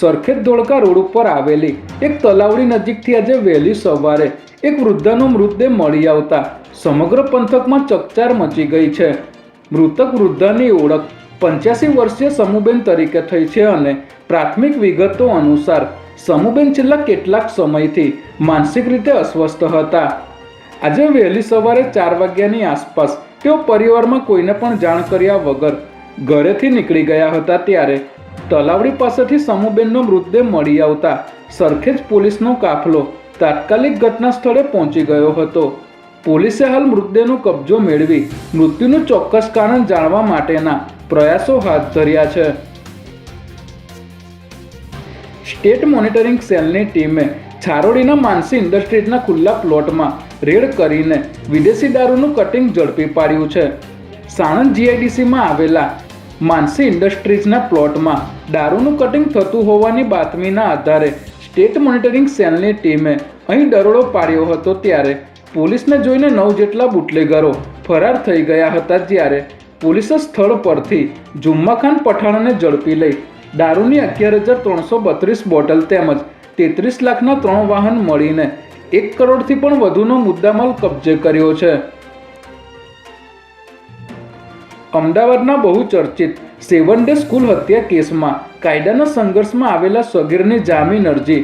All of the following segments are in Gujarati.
સરખેજ ધોળકા રોડ ઉપર આવેલી એક તલાવડી નજીકથી આજે વહેલી સવારે એક વૃદ્ધાનો મૃતદેહ મળી આવતા સમગ્ર પંથકમાં ચકચાર મચી ગઈ છે। મૃતક વૃદ્ધાની ઓળખ 85 વર્ષીય સમુબેન તરીકે થઈ છે અને પ્રાથમિક વિગતો અનુસાર સમુબેન છેલ્લા કેટલાક સમયથી માનસિક રીતે અસ્વસ્થ હતા। આજે વહેલી સવારે 4 વાગ્યાની આસપાસ તેઓ પરિવારમાં કોઈને પણ જાણ કર્યા વગર ઘરેથી નીકળી ગયા હતા। ત્યારે તલાવડી પાસેથી સમુબેનનો મૃતદેહ મળી આવતા સરખેજ પોલીસનો કાફલો તાત્કાલિક ઘટના સ્થળે પહોંચી ગયો હતો। પોલીસે હાલ મૃતદેહનો કબજો મેળવી મૃત્યુનું ચોક્કસ કારણ જાણવા માટેના પ્રયાસો હાથ ધર્યા છે। સ્ટેટ મોનિટરિંગ સેલની ટીમે છારોડીના માનસી ઇન્ડસ્ટ્રીઝના ખુલ્લા પ્લોટમાં રેડ કરીને વિદેશી દારૂનું કટિંગ ઝડપી પાડ્યું છે। સાણંદ જીઆઈડીસીમાં આવેલા માનસી ઇન્ડસ્ટ્રીઝના પ્લોટમાં દારૂનું કટિંગ થતું હોવાની બાતમીના આધારે સ્ટેટ મોનિટરિંગ સેલની ટીમે અહીં દરોડો પાડ્યો હતો। ત્યારે પોલીસને જોઈને 9 જેટલા બુટલેગરો ફરાર થઈ ગયા હતા। જ્યારે પોલીસે સ્થળ પરથી જુમ્મા ખાન પઠાણને ઝડપી લઈ દારૂની 11,332 બોટલ તેમજ 33 લાખના 3 વાહન મળીને 1 કરોડથી પણ વધુનો મુદ્દામાલ કબજે કર્યો છે। અમદાવાદના બહુચર્ચિત 7 ડે સ્કૂલ હત્યા કેસમાં કાયદાના સંઘર્ષમાં આવેલા સગીરની જામીન અરજી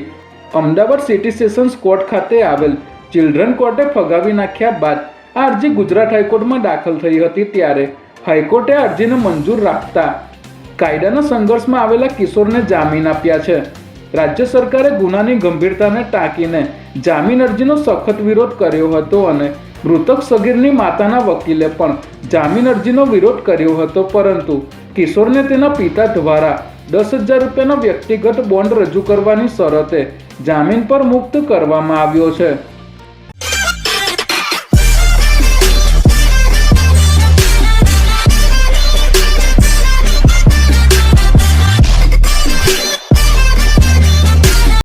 અમદાવાદ સિટી સેશન્સ કોર્ટ ખાતે આવેલ ચિલ્ડ્રન કોર્ટે ફગાવી નાખ્યા બાદ આ અરજી ગુજરાત હાઈકોર્ટમાં દાખલ થઈ હતી। ત્યારે હાઈકોર્ટે આ અરજીને મંજૂર રાખતા કાયદાના સંઘર્ષમાં આવેલા કિશોરને જામીન આપ્યા છે। રાજ્ય સરકારે ગુનાની ગંભીરતાને ટાંકીને જામીન અરજીનો સખત વિરોધ કર્યો હતો અને મૃતક સગીરની માતાના વકીલે પણ જામીન અરજીનો વિરોધ કર્યો હતો, પરંતુ કિશોરને તેના પિતા દ્વારા 10,000 રૂપિયાનો વ્યક્તિગત બોન્ડ રજૂ કરવાની શરતે જામીન પર મુક્ત કરવામાં આવ્યો છે।